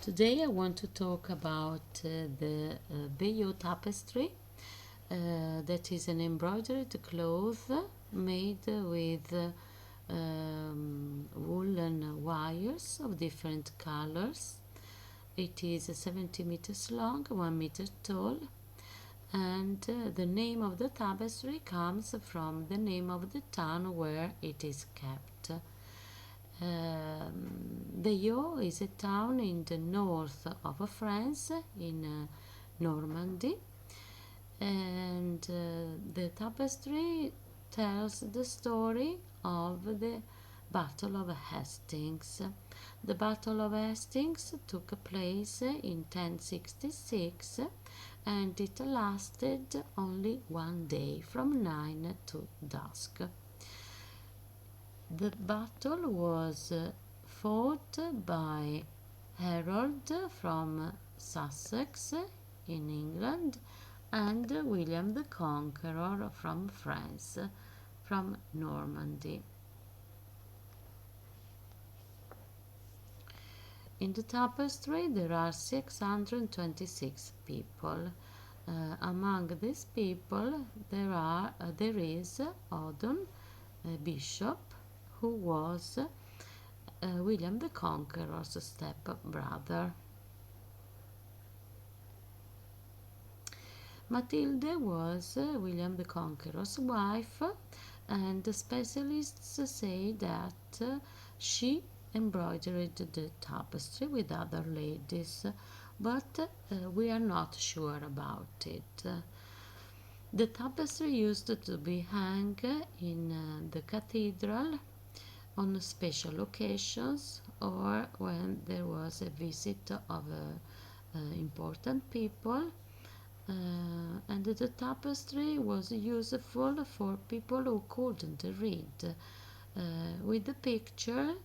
Today I want to talk about the Bayeux Tapestry. That is an embroidered cloth made with woolen wires of different colors. It is 70 meters long, 1 meter tall, and the name of the tapestry comes from the name of the town where it is kept. Bayeux is a town in the north of France, in Normandy, and the tapestry tells the story of the Battle of Hastings. The Battle of Hastings took place in 1066 and it lasted only one day, from 9 to dusk. The battle was fought by Harold from Sussex in England and William the Conqueror from France, from Normandy. In the tapestry there are 626 people. Among these people there is Odon, a bishop, who was William the Conqueror's step-brother. Matilde was William the Conqueror's wife, and the specialists say that she embroidered the tapestry with other ladies, but we are not sure about it. The tapestry used to be hung in the cathedral on special occasions or when there was a visit of important people. And the tapestry was useful for people who couldn't read. With the pictures,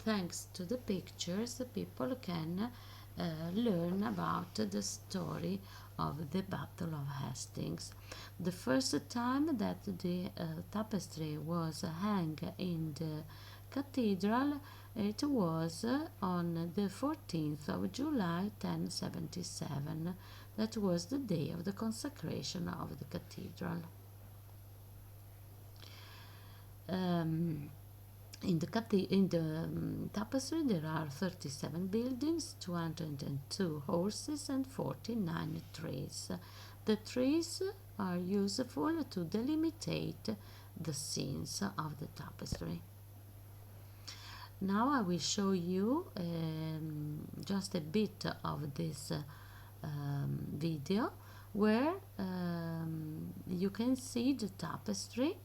thanks to the pictures, people can learn about the story of the Battle of Hastings. The first time that the tapestry was hung in the cathedral, it was on the 14th of July 1077. That was the day of the consecration of the cathedral. In the tapestry there are 37 buildings, 202 horses and 49 trees. The trees are useful to delimitate the scenes of the tapestry. Now I will show you just a bit of this video where you can see the tapestry.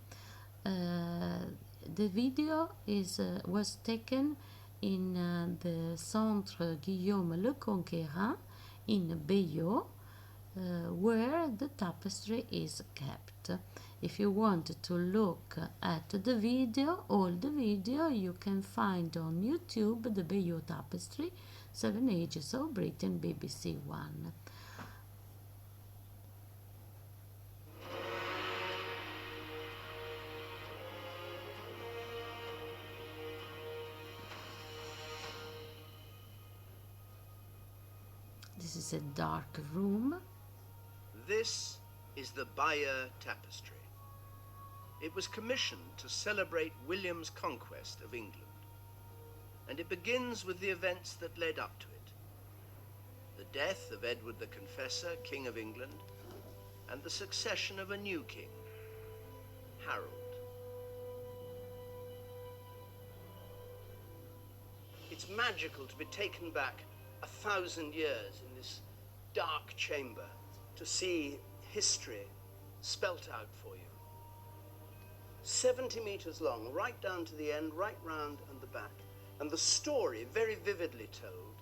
The video was taken in the Centre Guillaume Le Conquérant in Bayeux, where the tapestry is kept. If you want to look at the video, all the video, you can find on YouTube the Bayeux Tapestry, 7 Ages of Britain, BBC One. This is a dark room. This is the Bayeux Tapestry. It was commissioned to celebrate William's conquest of England, and it begins with the events that led up to it. The death of Edward the Confessor, King of England, and the succession of a new king, Harold. It's magical to be taken back 1,000 years in this dark chamber to see history spelt out for you. 70 meters long, right down to the end, right round and the back. And the story very vividly told.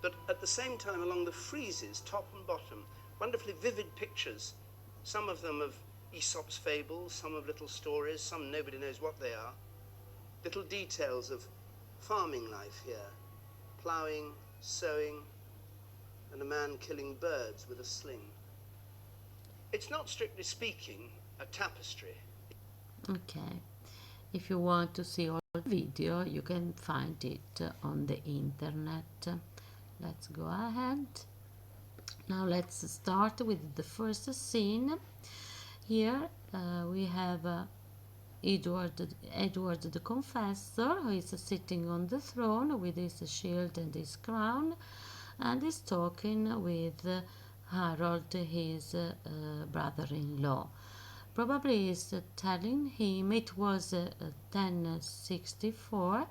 But at the same time, along the friezes, top and bottom, wonderfully vivid pictures, some of them of Aesop's fables, some of little stories, some nobody knows what they are. Little details of farming life here. Ploughing, sowing, and a man killing birds with a sling. It's not, strictly speaking, a tapestry. Okay. If you want to see all the video you can find it on the internet. Let's go ahead. Now let's start with the first scene. Here we have Edward the Confessor, who is sitting on the throne with his shield and his crown, and is talking with Harold, his brother-in-law. Probably is telling him it was 1064,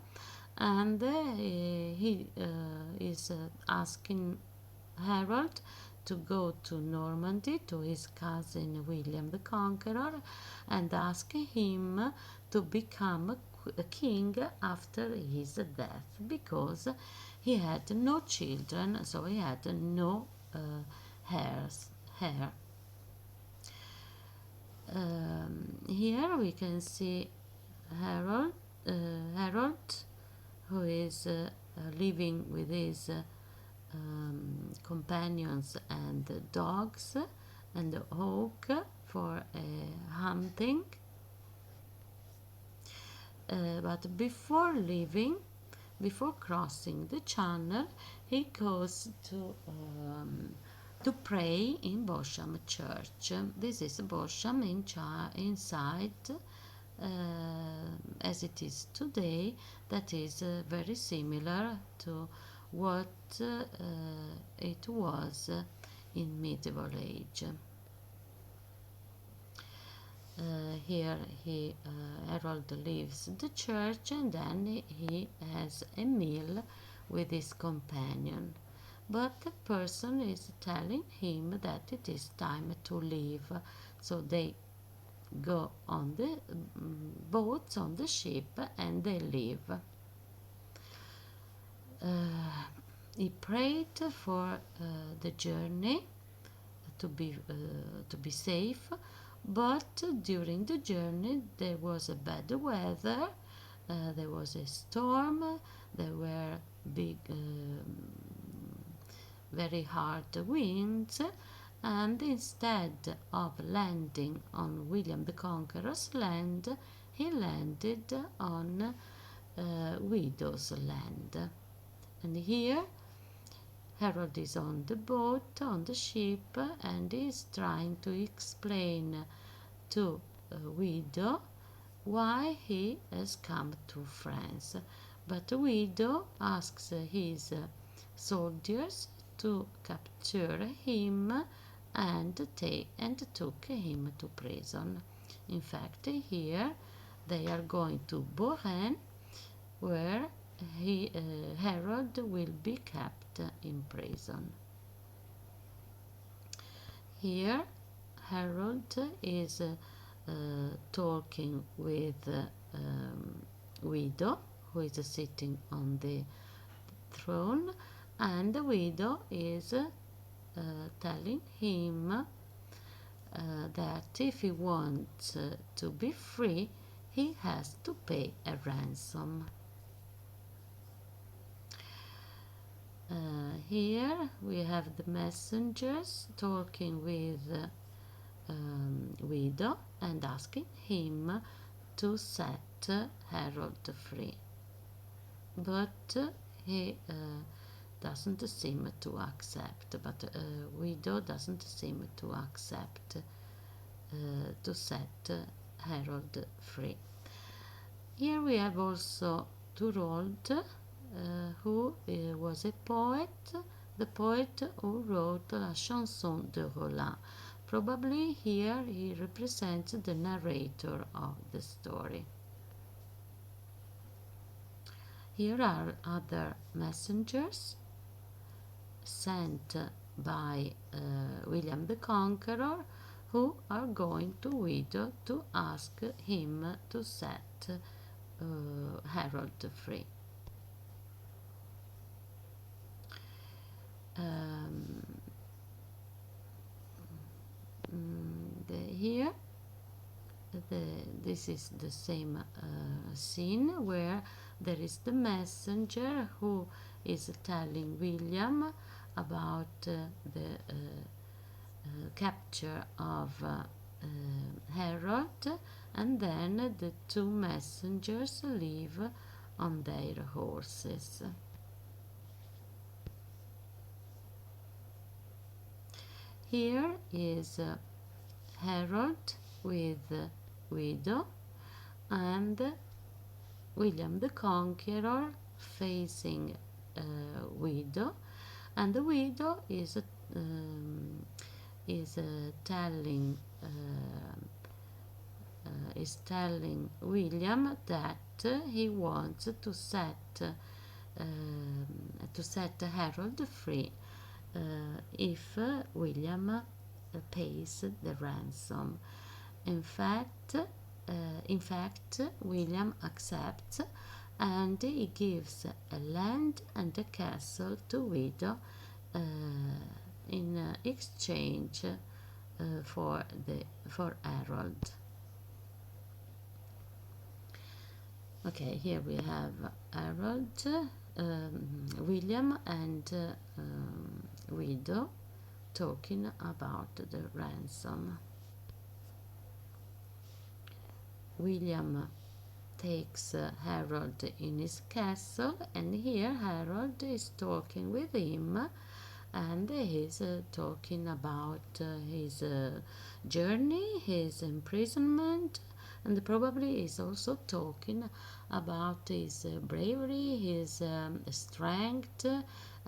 and he is asking Harold to go to Normandy to his cousin William the Conqueror and ask him to become a king after his death, because he had no children, so he had no hair. Here we can see Harold, who is living with his companions and dogs and a hawk for hunting. But before leaving, before crossing the channel, he goes to pray in Bosham Church. This is Bosham inside, as it is today, that is very similar to what it was in medieval age. Here Harold leaves the church, and then he has a meal with his companion. But the person is telling him that it is time to leave, so they go on the boats, on the ship, and they leave. He prayed for the journey to be safe, but during the journey there was a bad weather, there was a storm, there were big, very hard winds, and instead of landing on William the Conqueror's land, he landed on Widow's land. And here Harold is on the boat, on the ship, and is trying to explain to Widow why he has come to France. But Widow asks his soldiers to capture him and took him to prison. In fact, here they are going to Boren, where Harold will be kept in prison. Here Harold is talking with Widow, who is sitting on the throne, and the Widow is telling him that if he wants to be free, he has to pay a ransom. Here we have the messengers talking with Widow and asking him to set Harold free. But he doesn't seem to accept, Widow doesn't seem to accept to set Harold free. Here we have also Thorold, who was a poet, the poet who wrote La Chanson de Roland. Probably here he represents the narrator of the story. Here are other messengers sent by William the Conqueror, who are going to Widow to ask him to set Harold free. Here this is the same scene where there is the messenger who is telling William about the capture of Harold, and then the two messengers leave on their horses. Here is Harold with widow and William the Conqueror facing widow, and the widow is telling is telling William that he wants to set Harold free if William pays the ransom. In fact, William accepts, and he gives a land and a castle to widow in exchange for Harold. Okay, here we have Harold, William, and widow talking about the ransom. William takes Harold in his castle, and here Harold is talking with him, and he's talking about his journey, his imprisonment, and probably is also talking about his bravery, his strength,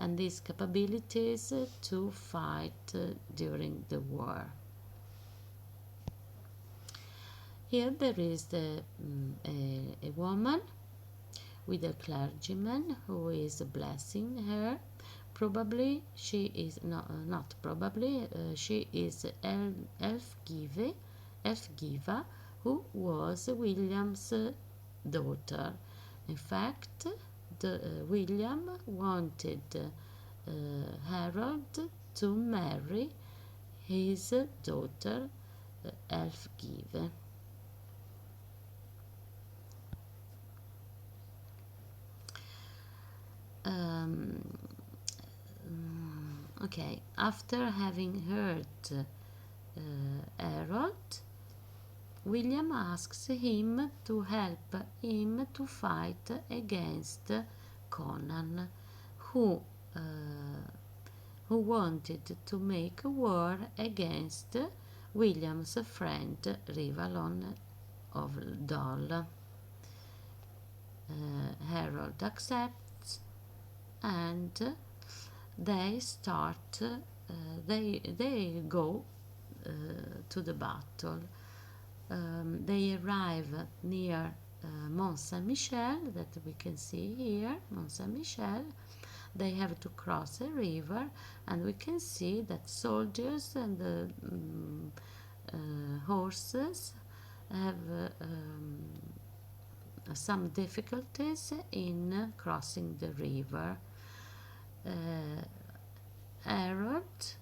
and his capabilities to fight during the war. Here there is a woman with a clergyman who is blessing her. Probably she is not probably she is Elfgiva, who was William's daughter. In fact, William wanted Harold to marry his daughter Elfgiva. Okay, after having heard Harold, William asks him to help him to fight against Conan, who wanted to make a war against William's friend Rivalon of Dol. Harold accepts, and they start. They go to the battle. They arrive near Mont Saint-Michel, that we can see here, Mont Saint-Michel. They have to cross a river, and we can see that soldiers and horses have some difficulties in crossing the river. Harold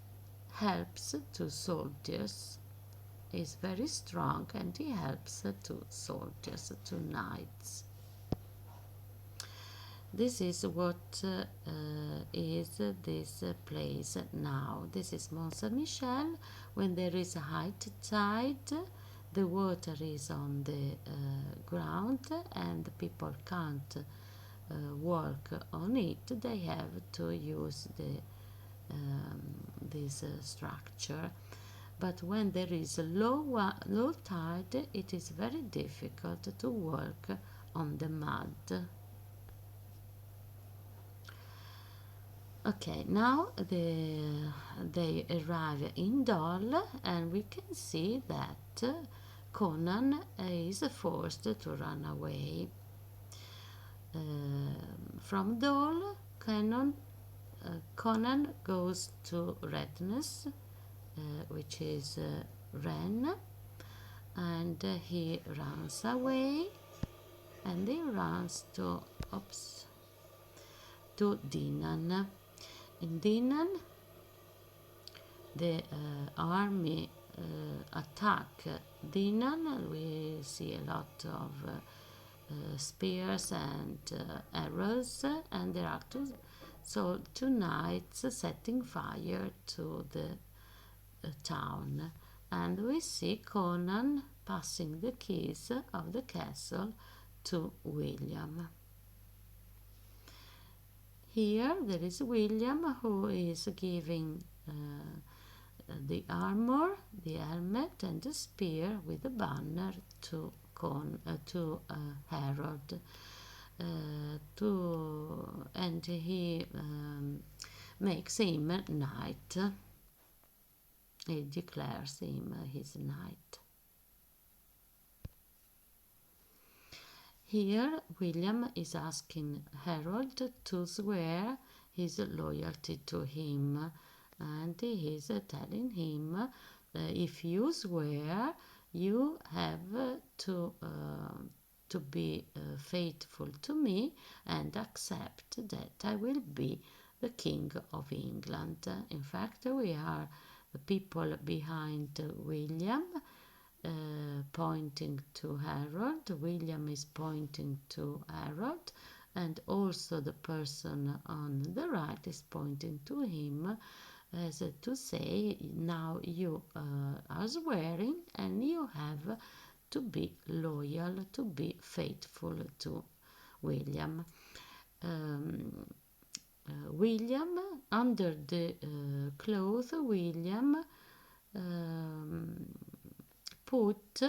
helps two soldiers. He's very strong, and he helps two soldiers, two knights. This is what is this place now. This is Mont Saint-Michel. When there is a high tide, the water is on the ground, and people can't walk on it. They have to use this structure. But when there is a low tide, it is very difficult to walk on the mud. Okay, now they arrive in Dol, and we can see that Conan is forced to run away. From Dol, Conan goes to Redness, which is Rennes, and he runs away, and he runs to Dinan. In Dinan, the army attack Dinan. We see a lot of spears and arrows, and there are two knights setting fire to the town, and we see Conan passing the keys of the castle to William. Here there is William who is giving the armor, the helmet, and the spear with the banner to Harold. And he makes him knight. He declares him his knight. Here, William is asking Harold to swear his loyalty to him, and he is telling him, if you swear, you have to be faithful to me and accept that I will be the King of England. In fact, we are the people behind William, pointing to Harold. William is pointing to Harold, and also the person on the right is pointing to him as to say, now you are swearing and you have to be loyal, to be faithful to William. William, under the cloth, William put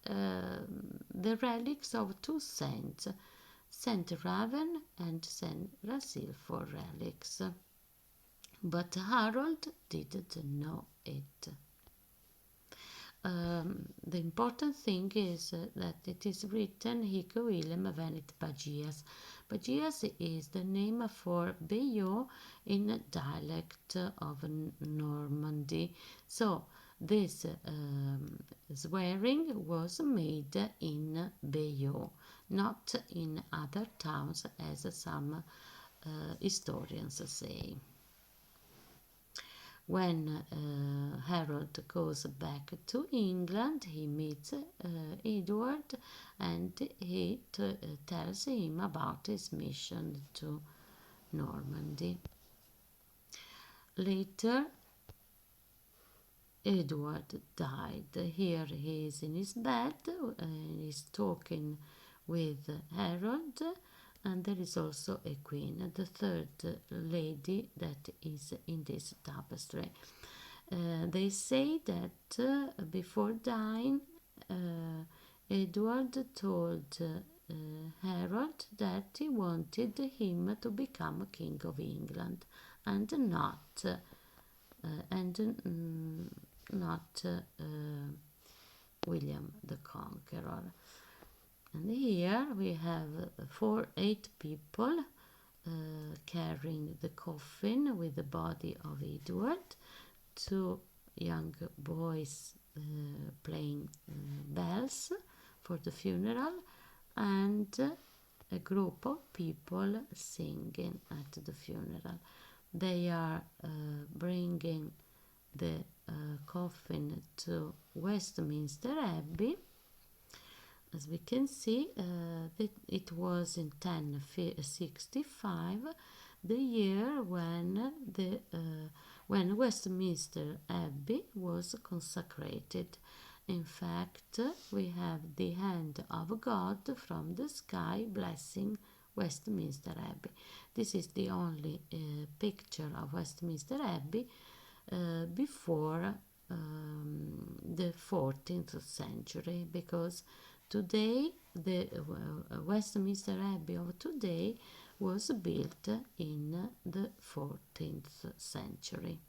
the relics of two saints, Saint Raven and Saint Rasilfor relics. But Harold didn't know it. The important thing is that it is written Hic Willem venit Pagias. Pagias is the name for Bayeux in dialect of Normandy. So this swearing was made in Bayeux, not in other towns as some historians say. When Harold goes back to England, he meets Edward and he tells him about his mission to Normandy. Later, Edward died. Here he is in his bed and he's talking with Harold, and there is also a queen, the third lady that is in this tapestry. They say that before dying, Edward told Harold that he wanted him to become King of England and not William the Conqueror. And here we have 8 people carrying the coffin with the body of Edward, 2 young boys playing bells for the funeral, and a group of people singing at the funeral. They are bringing the coffin to Westminster Abbey. As we can see, it was in 1065, the year when Westminster Abbey was consecrated. In fact, we have the hand of God from the sky blessing Westminster Abbey. This is the only picture of Westminster Abbey before the 14th century, because today the Westminster Abbey of today was built in the 14th century.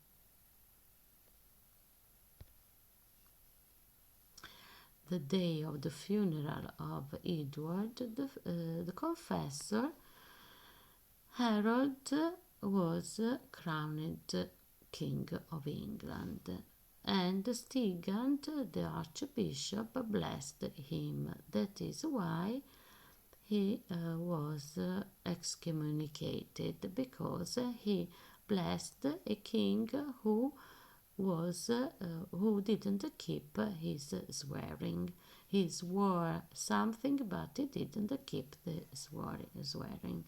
The day of the funeral of Edward the Confessor, Harold was crowned King of England, and Stigand, the Archbishop, blessed him. That is why he was excommunicated, because he blessed a king who didn't keep his swearing. He swore something, but he didn't keep the swearing.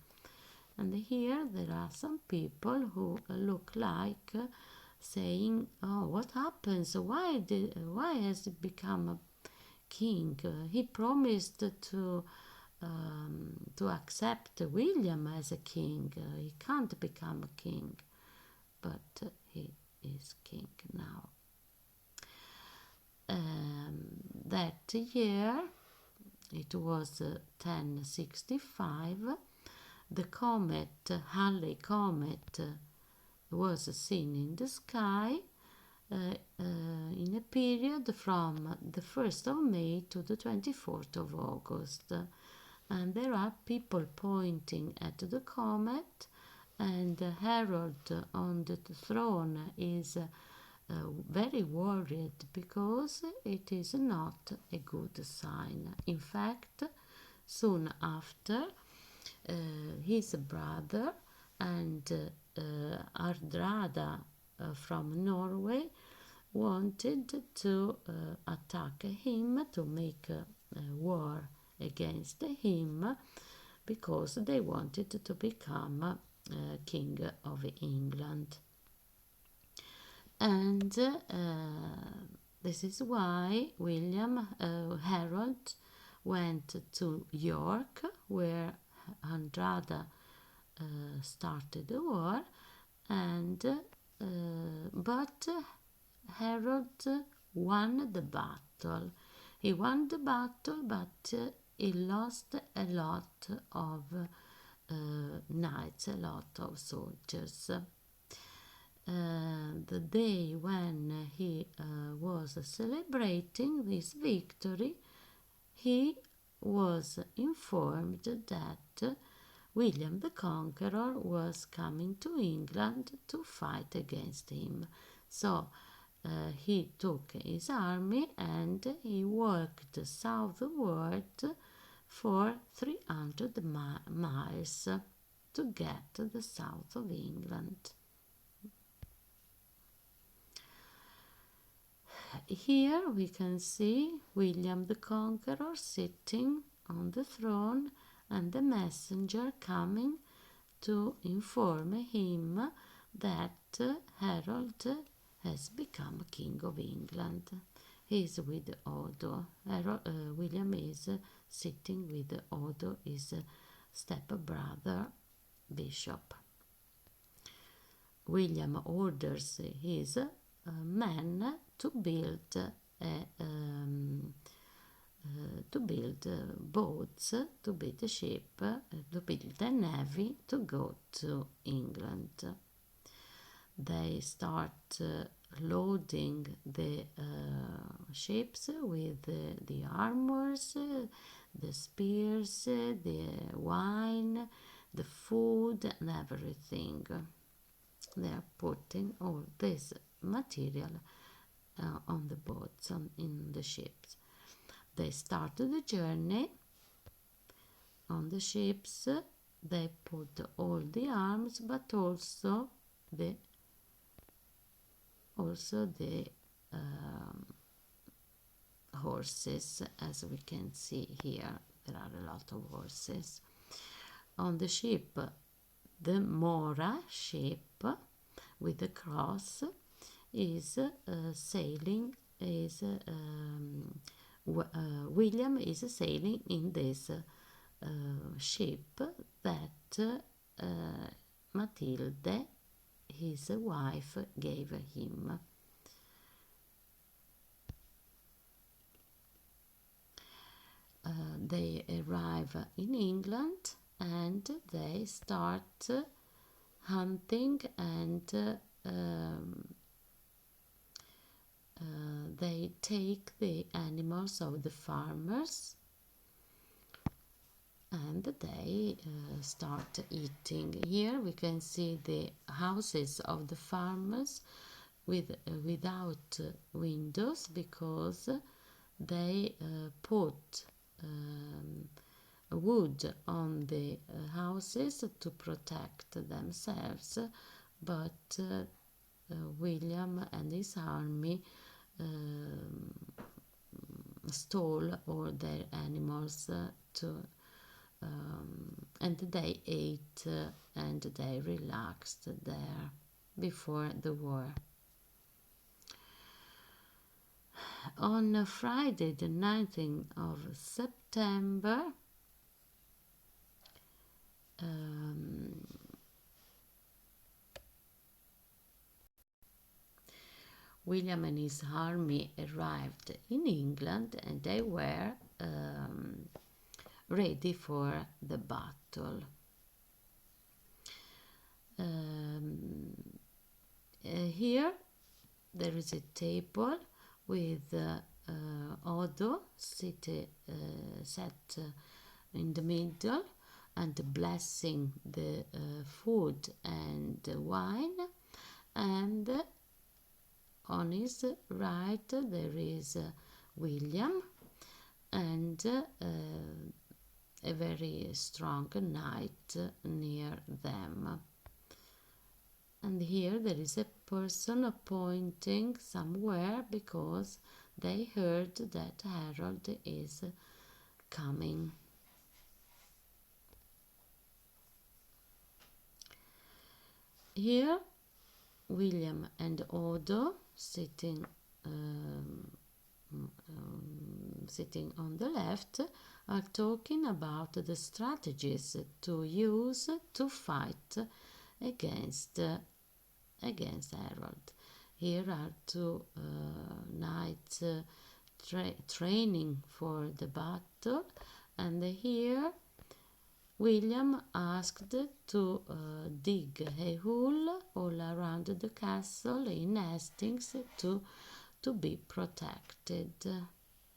And here there are some people who look like saying, "Oh, what happens? Why has he become a king? He promised to to accept William as a king. He can't become a king, but he is king now. That year, it was 1065, the comet, Halley comet, was seen in the sky in a period from the 1st of May to the 24th of August. And there are people pointing at the comet, and Harold on the throne is very worried because it is not a good sign. In fact, soon after, his brother and Ardrada from Norway wanted to attack him, to make war against him, because they wanted to become king of England. And this is why Harold went to York, where Andrada started the war, and but Harold won the battle. He won the battle, but he lost a lot of knights, a lot of soldiers. The day when he was celebrating this victory, he was informed that William the Conqueror was coming to England to fight against him. So he took his army and he walked southward for 300 miles to get to the south of England. Here we can see William the Conqueror sitting on the throne and the messenger coming to inform him that Harold has become King of England. He is with Odo. William is sitting with Odo, his step-brother, bishop. William orders his men to build boats, to build a ship, to build a navy to go to England. They start loading the ships with the armors, the spears, the wine, the food, and everything. They are putting all this material on the boats, in the ships. They started the journey on the ships. They put all the arms, but also the horses, as we can see here. There are a lot of horses on the ship. The Mora ship with the cross is sailing. William is sailing in this ship that Matilde, his wife, gave him. They arrive in England and they start hunting, and they take the animals of the farmers and they start eating. Here we can see the houses of the farmers without windows, because they put wood on the houses to protect themselves, but William and his army stole all their animals and they ate and they relaxed there before the war. On Friday the 19th of September, um, William and his army arrived in England, and they were ready for the battle. Um, Here there is a table with Odo set in the middle and blessing the food and the wine, and on his right there is William and a very strong knight near them. And here there is a person pointing somewhere because they heard that Harold is coming. Here William and Odo sitting on the left are talking about the strategies to use to fight against Harold. Here are two knights training for the battle, and here William asked to dig a hole all around the castle in Hastings to be protected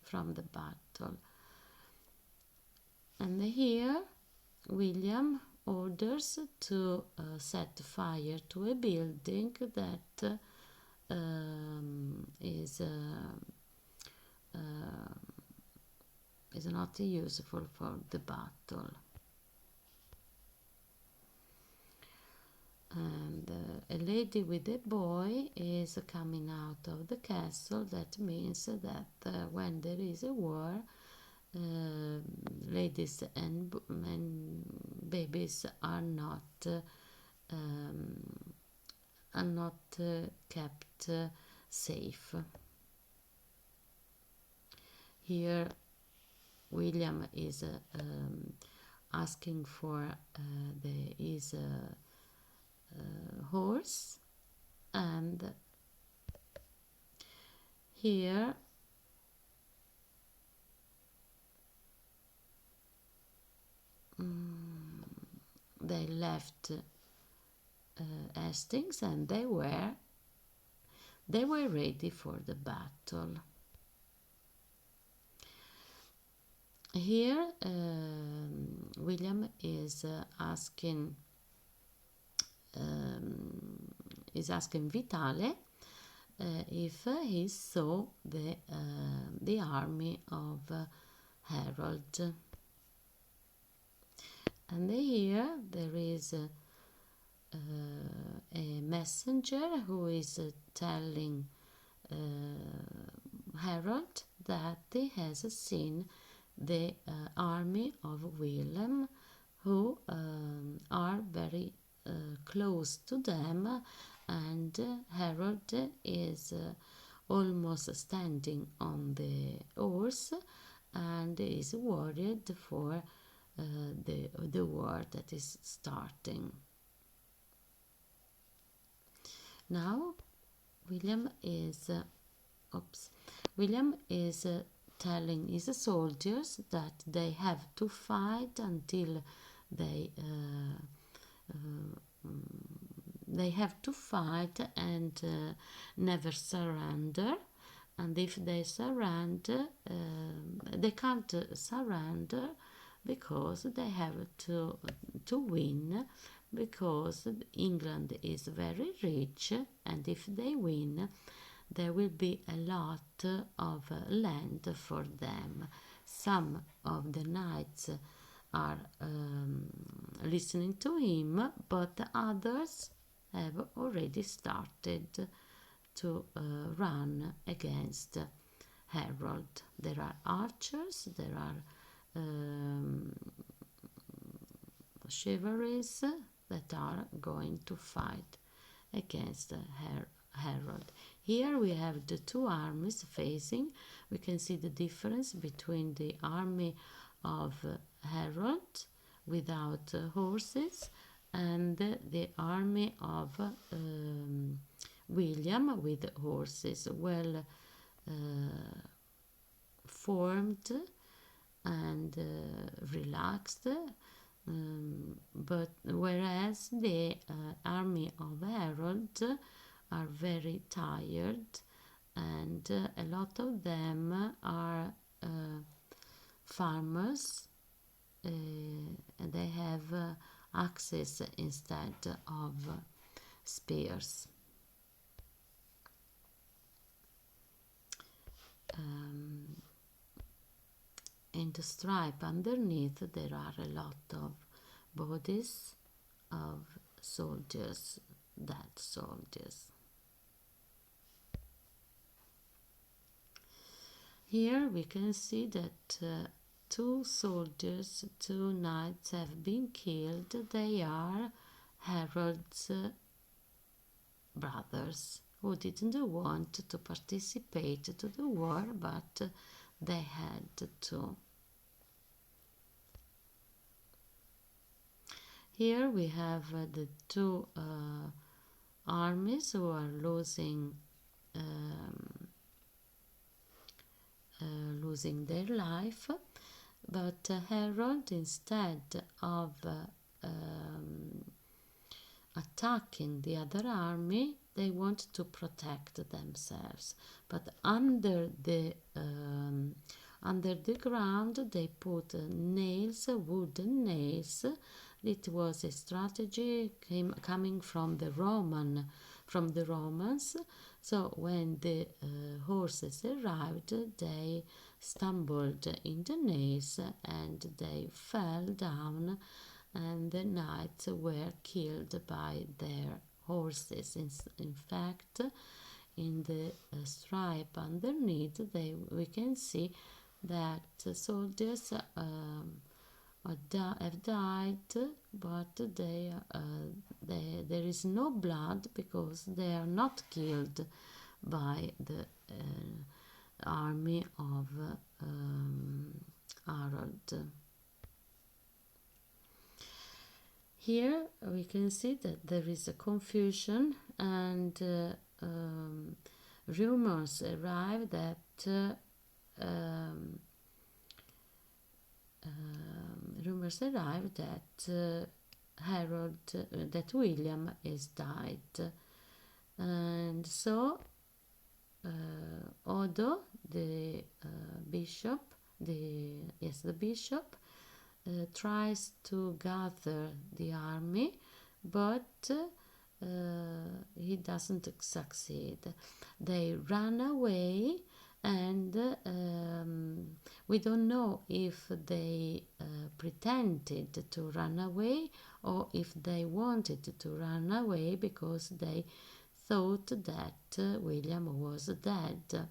from the battle. And here William orders to set fire to a building that is not useful for the battle. And a lady with a boy is coming out of the castle. That means that when there is a war, ladies and babies are not kept safe. Here William is asking for his horse, and here they left Hastings, and they were ready for the battle. Here William is asking Vitale if he saw the army of Harold. And here there is a messenger who is telling Harold that he has seen the army of William, who are very close to them, and Harold is almost standing on the horse and is worried for the war that is starting. Now William is telling his soldiers that they have to fight until they have to fight and never surrender. And if they surrender, they can't surrender because they have to win, because England is very rich, and if they win there will be a lot of land for them. Some of the knights are listening to him, but others have already started to run against Harold. There are archers, there are chivalries that are going to fight against Harold. Here we have the two armies facing. We can see the difference between the army of Harold without horses, and the army of William with horses, well formed and relaxed, but whereas the army of Harold are very tired, and a lot of them are farmers, and they have axes instead of spears. In the stripe underneath there are a lot of bodies of soldiers, dead soldiers. Here we can see that two soldiers, two knights have been killed. They are Harold's brothers who didn't want to participate to the war, but they had to. Here we have the two armies who are losing their life, but Harold, instead of attacking the other army, they want to protect themselves. But under the ground, they put nails, wooden nails. It was a strategy coming from the Romans. So when the horses arrived, they stumbled in the nails and they fell down, and the knights were killed by their horses. In fact, in the stripe underneath, we can see that soldiers have died, but there is no blood because they are not killed by the army of Harold. Here we can see that there is a confusion, and rumors arrive that that William is died, and so Odo, the bishop, tries to gather the army, but he doesn't succeed. They run away, and we don't know if they pretended to run away or if they wanted to run away because they thought that William was dead.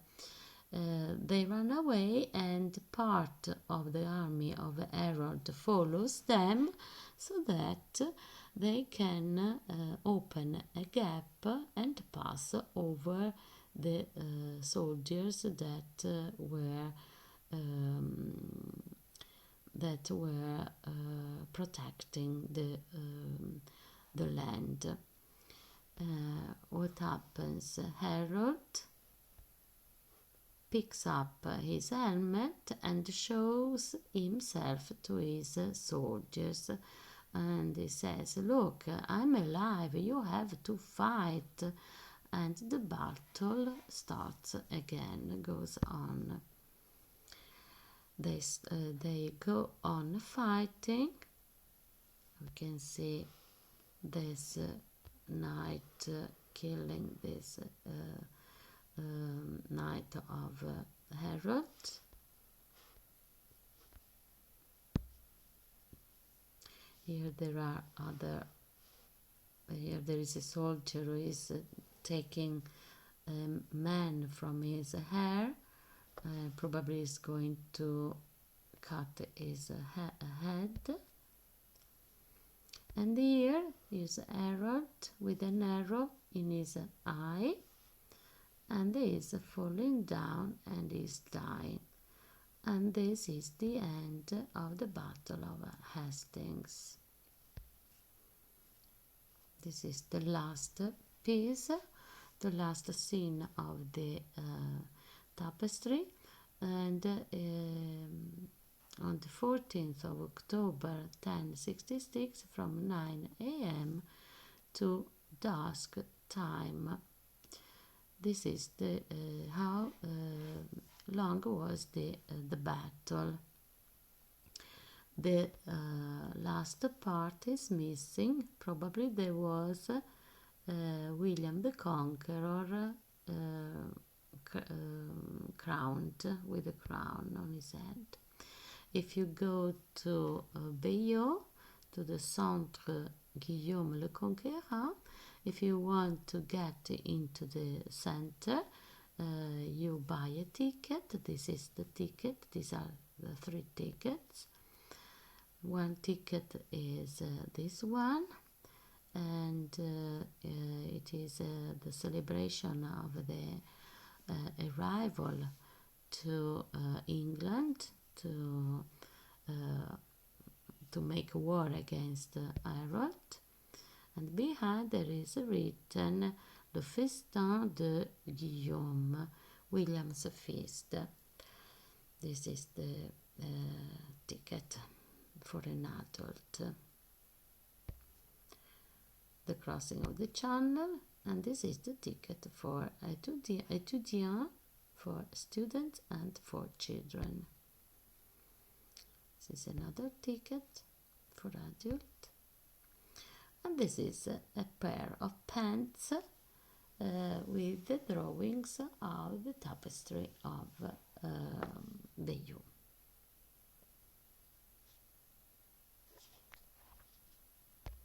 They run away, and part of the army of Harold follows them so that they can open a gap and pass over the soldiers that were protecting the land. What happens? Harold picks up his helmet and shows himself to his soldiers, and he says, "Look, I'm alive, you have to fight." And the battle starts again, goes on. They go on fighting. We can see this knight killing this knight of Harold. Here there is a soldier who is taking a man from his hair. Probably is going to cut his head. And here is Harold with an arrow in his eye, and he is falling down and is dying. And this is the end of the Battle of Hastings. This is the last piece, the last scene of the tapestry, and on the 14th of October 1066 from 9 a.m. to dusk time. This is the how long was the battle. The last part is missing. Probably there was William the Conqueror crowned with a crown on his head. If you go to Bayeux, to the Centre Guillaume le Conquérant, if you want to get into the center, you buy a ticket. This is the ticket. These are the 3 tickets. One ticket is this one, and it is the celebration of the arrival to England to make war against Harold. And behind there is written Le Festin de Guillaume, William's feast. This is the ticket for an adult. The crossing of the channel, and this is the ticket for étudiant, for students and for children. This is another ticket for adult. And this is a pair of pants with the drawings of the tapestry of Bayeux.